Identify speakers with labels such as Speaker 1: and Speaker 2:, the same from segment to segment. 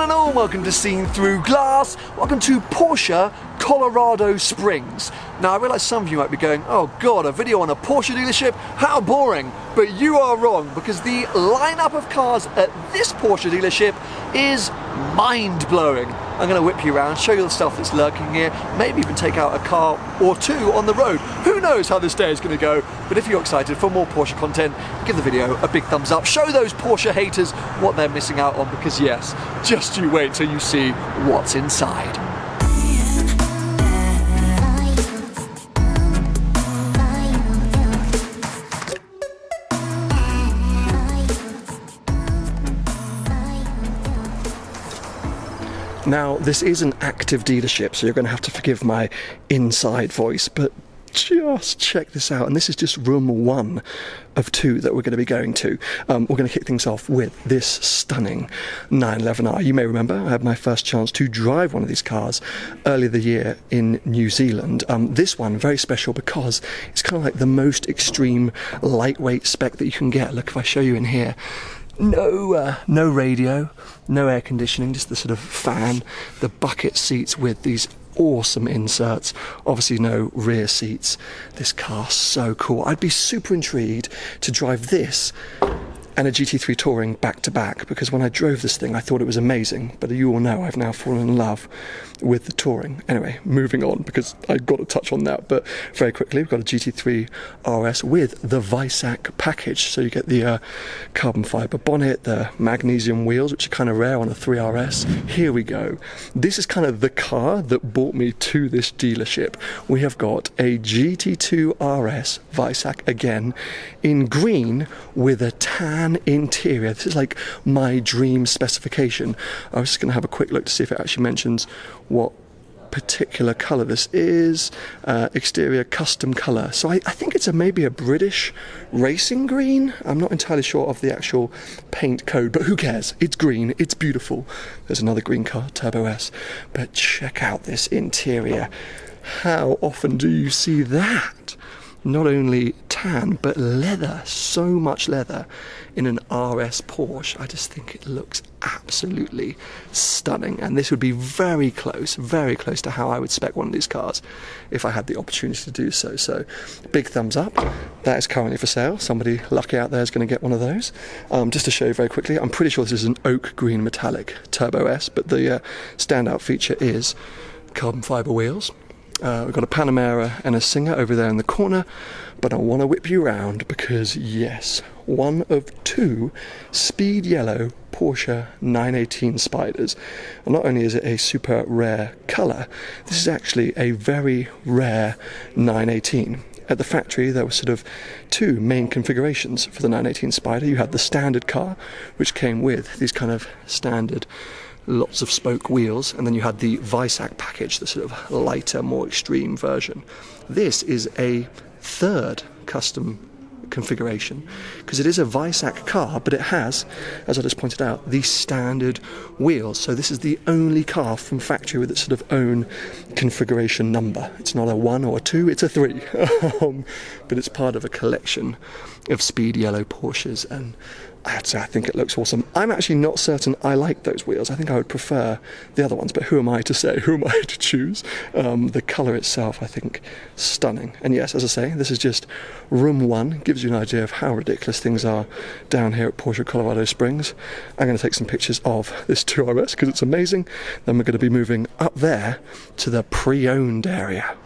Speaker 1: and all, welcome to Seen Through Glass. Welcome to Porsche Colorado Springs. Now I realise some of you might be going, oh god, a video on a Porsche dealership? How boring! But you are wrong, because the lineup of cars at this Porsche dealership is mind-blowing. I'm going to whip you around, show you the stuff that's lurking here, maybe even take out a car or two on the road. Who knows how this day is going to go, but if you're excited for more Porsche content, give the video a big thumbs up. Show those Porsche haters what they're missing out on, because yes, just you wait till you see what's inside. Now, this is an active dealership, so you're going to have to forgive my inside voice, but just check this out. And this is just room one of two that we're going to be going to. We're going to kick things off with this stunning 911R. You may remember I had my first chance to drive one of these cars earlier the year in New Zealand. This one, very special because it's kind of like the most extreme lightweight spec that you can get. Look, if I show you in here, no radio, no air conditioning, just the sort of fan, the bucket seats with these awesome inserts, obviously no rear seats. This car's so cool. I'd be super intrigued to drive this and a GT3 Touring back to back, because when I drove this thing I thought it was amazing, but you all know I've now fallen in love with the Touring. Anyway, moving on, because I've got to touch on that, but very quickly, we've got a GT2 RS with the Visac package, so you get the carbon fibre bonnet, the magnesium wheels, which are kind of rare on a 3RS. Here we go. This is kind of the car that brought me to this dealership. We have got a GT2 RS Visac, again, in green with a tan interior. This is like my dream specification. I was just going to have a quick look to see if it actually mentions what particular colour this is. Exterior custom colour. So I think it's maybe a British racing green. I'm not entirely sure of the actual paint code, but who cares? It's green, it's beautiful. There's another green car, Turbo S. But check out this interior. How often do you see that? Not only tan, but leather, so much leather in an RS Porsche. I just think it looks absolutely stunning, and this would be very close to how I would spec one of these cars if I had the opportunity to do so. So big thumbs up. That is currently for sale. Somebody lucky out there is going to get one of those. Just to show you very quickly, I'm pretty sure this is an oak green metallic Turbo S, but the standout feature is carbon fibre wheels. We've got a Panamera and a Singer over there in the corner, but I want to whip you around because, yes, one of two speed yellow Porsche 918 Spyders. And not only is it a super rare colour, this is actually a very rare 918. At the factory, there were sort of two main configurations for the 918 Spider. You had the standard car, which came with these kind of standard lots of spoke wheels, and then you had the Visac package, the sort of lighter, more extreme version. This is a third custom configuration, because it is a Visac car, but it has, as I just pointed out, the standard wheels. So this is the only car from factory with its sort of own configuration number. It's not a 1 or a 2, it's a 3. But it's part of a collection of speed yellow Porsches, and I have to say, I think it looks awesome. I'm actually not certain I like those wheels. I think I would prefer the other ones, but who am I to say? Who am I to choose? The colour itself, I think, stunning. And yes, as I say, this is just room one. Gives you an idea of how ridiculous things are down here at Porsche Colorado Springs. I'm going to take some pictures of this 2RS because it's amazing. Then we're going to be moving up there to the pre-owned area.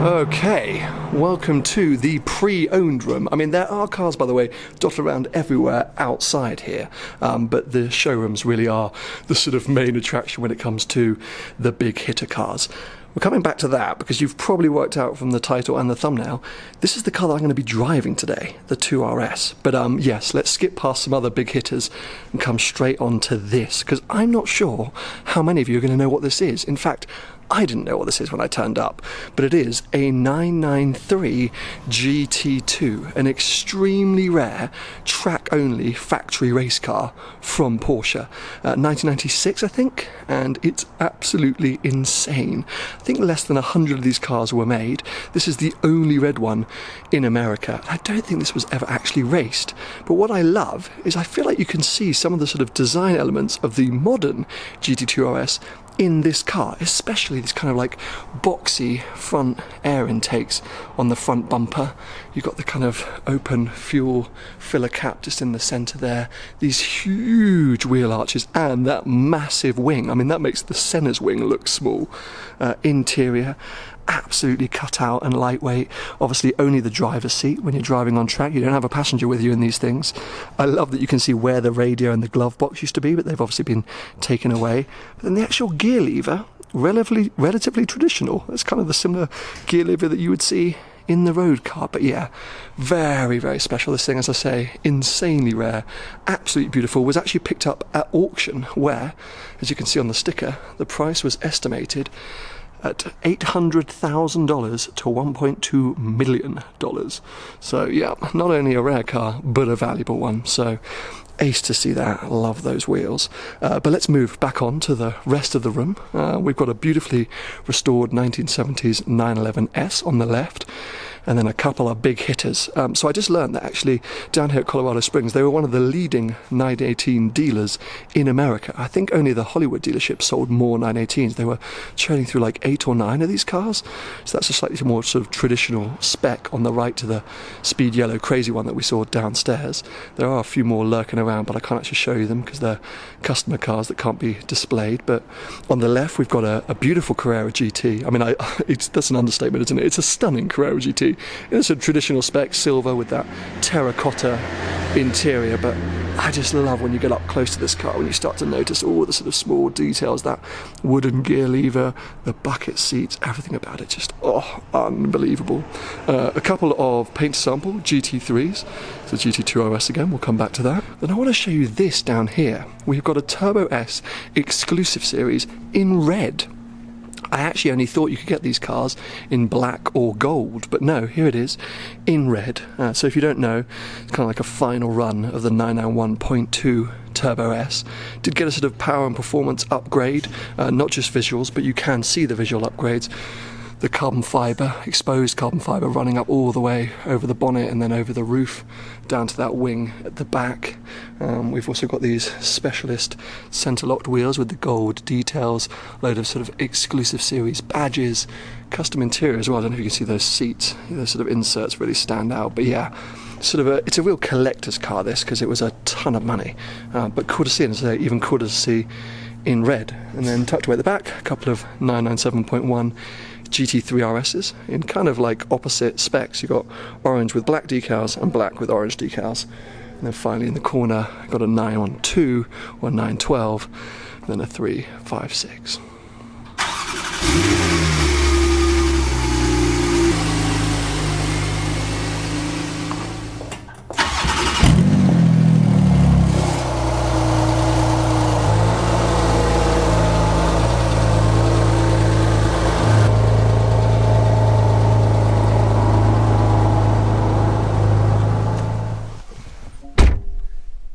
Speaker 1: Okay, welcome to the pre-owned room. I mean, there are cars, by the way, dotted around everywhere outside here, but the showrooms really are the sort of main attraction when it comes to the big hitter cars. We're coming back to that because you've probably worked out from the title and the thumbnail, this is the car that I'm going to be driving today, the 2RS. But yes, let's skip past some other big hitters and come straight on to this, because I'm not sure how many of you are going to know what this is. In fact, I didn't know what this is when I turned up, but it is a 993 GT2, an extremely rare track-only factory race car from Porsche. 1996, I think, and it's absolutely insane. I think less than 100 of these cars were made. This is the only red one in America. I don't think this was ever actually raced, but what I love is I feel like you can see some of the sort of design elements of the modern GT2 RS in this car, especially this kind of like boxy front air intakes on the front bumper. You've got the kind of open fuel filler cap just in the centre there, these huge wheel arches and that massive wing. I mean, that makes the Senna's wing look small. Interior absolutely cut out and lightweight. Obviously only the driver's seat when you're driving on track. You don't have a passenger with you in these things. I love that you can see where the radio and the glove box used to be, but they've obviously been taken away. But then the actual gear lever, relatively traditional. It's kind of the similar gear lever that you would see in the road car. But yeah, very, very special. This thing, as I say, insanely rare, absolutely beautiful. Was actually picked up at auction where, as you can see on the sticker, the price was estimated at $800,000 to $1.2 million. So yeah, not only a rare car, but a valuable one. So ace to see that. Love those wheels. But let's move back on to the rest of the room. We've got a beautifully restored 1970s 911S on the left, and then a couple of big hitters. So I just learned that actually down here at Colorado Springs, they were one of the leading 918 dealers in America. I think only the Hollywood dealership sold more 918s. They were trading through like 8 or 9 of these cars. So that's a slightly more sort of traditional spec on the right to the speed yellow crazy one that we saw downstairs. There are a few more lurking around, but I can't actually show you them because they're customer cars that can't be displayed. But on the left, we've got a beautiful Carrera GT. I mean, that's an understatement, isn't it? It's a stunning Carrera GT. It's a traditional spec, silver with that terracotta interior, but I just love when you get up close to this car, when you start to notice all the sort of small details, that wooden gear lever, the bucket seats, everything about it, just, unbelievable. A couple of paint sample GT3s, so GT2 RS again, we'll come back to that. Then I want to show you this down here. We've got a Turbo S exclusive series in red. I actually only thought you could get these cars in black or gold, but no, here it is in red. So if you don't know, it's kind of like a final run of the 991.2 Turbo S. Did get a sort of power and performance upgrade, not just visuals, but you can see the visual upgrades. The carbon fibre, exposed carbon fibre running up all the way over the bonnet and then over the roof down to that wing at the back. We've also got these specialist centre-locked wheels with the gold details, load of sort of exclusive series badges, custom interior as well. I don't know if you can see those seats, those sort of inserts really stand out, but yeah, sort of it's a real collector's car this, because it was a ton of money, but cool to see, and even cooler to see in red. And then tucked away at the back, a couple of 997.1 GT3 RSs in kind of like opposite specs. You've got orange with black decals and black with orange decals. And then finally in the corner, I've got a 912 or 912, and then a 356.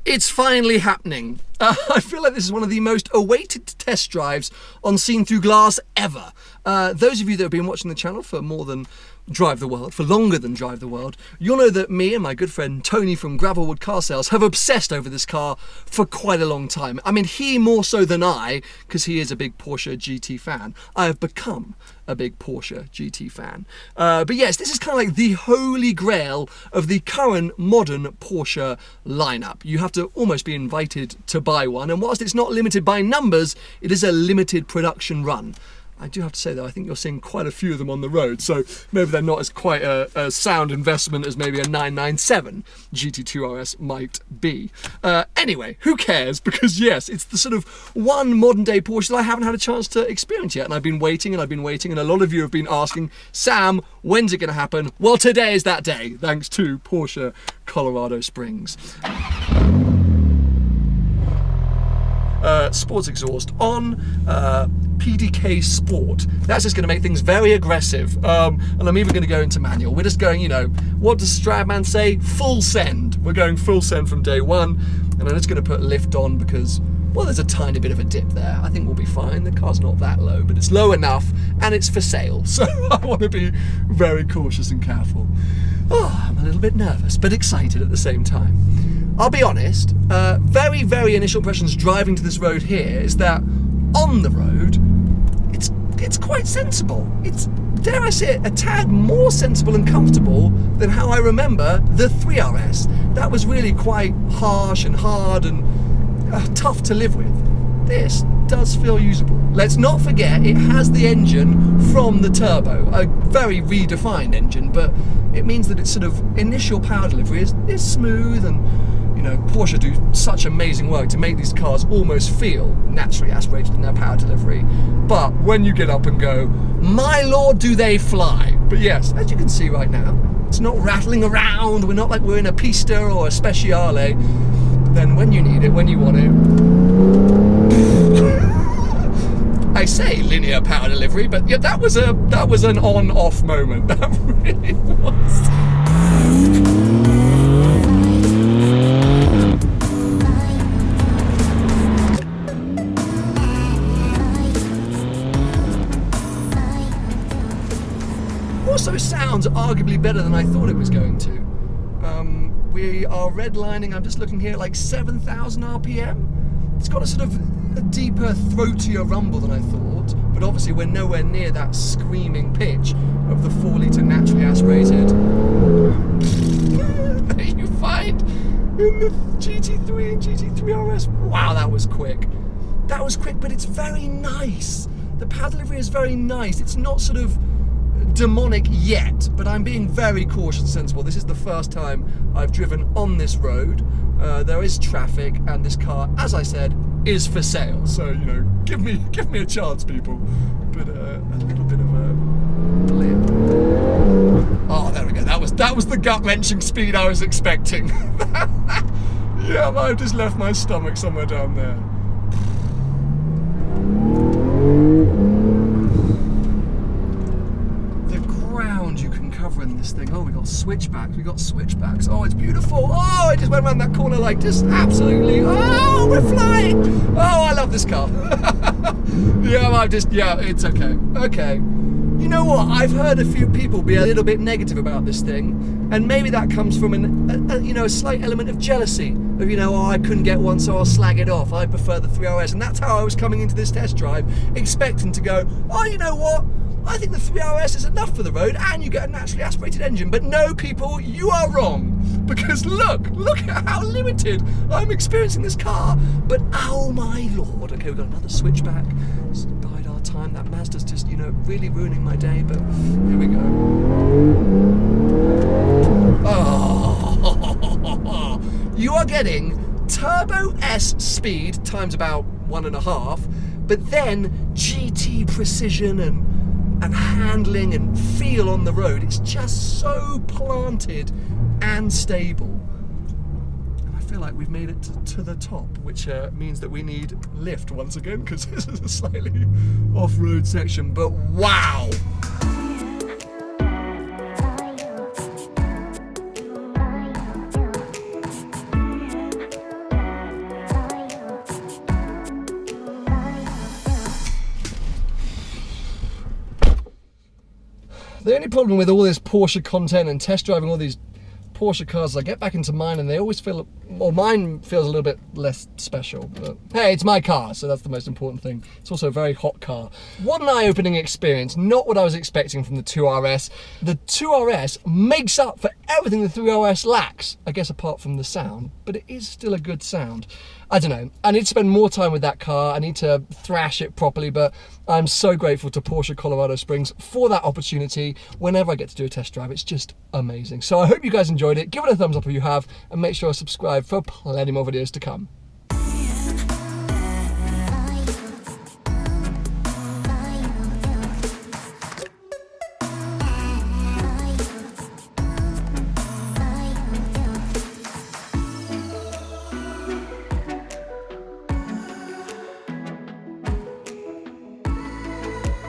Speaker 1: It's finally happening. I feel like this is one of the most awaited test drives on Seen Through Glass ever. Those of you that have been watching the channel for more than Drive the World, for longer than Drive the World, you'll know that me and my good friend Tony from Gravelwood Car Sales have obsessed over this car for quite a long time. I mean, he more so than I, because he is a big Porsche GT fan. I have become a big Porsche GT fan. But yes, this is kind of like the holy grail of the current modern Porsche lineup. You have to almost be invited to buy one, and whilst it's not limited by numbers, it is a limited production run. I do have to say though, I think you're seeing quite a few of them on the road, so maybe they're not as quite a sound investment as maybe a 997 GT2 RS might be. Anyway, who cares? Because yes, it's the sort of one modern day Porsche that I haven't had a chance to experience yet, and I've been waiting and I've been waiting, and a lot of you have been asking, Sam, when's it going to happen? Well, today is that day, thanks to Porsche Colorado Springs. Sports exhaust on, PDK Sport. That's just going to make things very aggressive. And I'm even going to go into manual. We're just going, you know, what does Stradman say? Full send. We're going full send from day one. And I'm just going to put lift on because, well, there's a tiny bit of a dip there. I think we'll be fine. The car's not that low, but it's low enough and it's for sale. So I want to be very cautious and careful. Oh, I'm a little bit nervous, but excited at the same time. I'll be honest, very, very initial impressions driving to this road here is that on the road, it's quite sensible. It's, dare I say it, a tad more sensible and comfortable than how I remember the 3RS. That was really quite harsh and hard and tough to live with. This does feel usable. Let's not forget it has the engine from the turbo, a very redefined engine, but it means that its sort of initial power delivery is smooth, and you know, Porsche do such amazing work to make these cars almost feel naturally aspirated in their power delivery. But when you get up and go, my lord, do they fly. But yes, as you can see right now, it's not rattling around, we're not like we're in a Pista or a Speciale. Then when you need it, when you want it, I say linear power delivery, but yeah, that was an on-off moment. That really was. Also sounds arguably better than I thought it was going to. We are redlining, I'm just looking here, at like 7,000 RPM. It's got a sort of a deeper, throatier rumble than I thought, but obviously we're nowhere near that screaming pitch of the 4-litre naturally aspirated that you find in the GT3 and GT2 RS. Wow, that was quick. That was quick, but it's very nice. The power delivery is very nice. It's not sort of demonic yet, but I'm being very cautious and sensible. This is the first time I've driven on this road. There is traffic, and this car, as I said, is for sale. So, you know, give me a chance, people. But a little bit of a blip. Oh, there we go. That was the gut-wrenching speed I was expecting. Yeah, I've just left my stomach somewhere down there. In this thing. Oh, we got switchbacks. Oh, it's beautiful. Oh, I just went around that corner like just absolutely. Oh, we're flying. Oh, I love this car. Yeah, it's okay. Okay. You know what? I've heard a few people be a little bit negative about this thing, and maybe that comes from a slight element of jealousy. Of, you know, oh, I couldn't get one, so I'll slag it off. I prefer the 3RS, and that's how I was coming into this test drive, expecting to go, oh, you know what? I think the 3RS is enough for the road, and you get a naturally aspirated engine. But no, people, you are wrong. Because look at how limited I'm experiencing this car. But oh my lord. Okay, we've got another switchback. Just bide our time. That Mazda's just, you know, really ruining my day. But here we go. Oh, you are getting Turbo S speed times about 1.5, but then GT precision and handling and feel on the road. It's just so planted and stable. And I feel like we've made it to the top, which means that we need lift once again, because this is a slightly off-road section, but wow! The only problem with all this Porsche content and test driving all these Porsche cars, I get back into mine and they always feel, or mine feels a little bit less special. But hey, it's my car, so that's the most important thing. It's also a very hot car. What an eye-opening experience, not what I was expecting from the 2RS. The 2RS makes up for everything the 3RS lacks, I guess apart from the sound, but it is still a good sound. I don't know, I need to spend more time with that car, I need to thrash it properly, but I'm so grateful to Porsche Colorado Springs for that opportunity. Whenever I get to do a test drive, it's just amazing. So I hope you guys enjoyed it. Give it a thumbs up if you have, and make sure to subscribe for plenty more videos to come.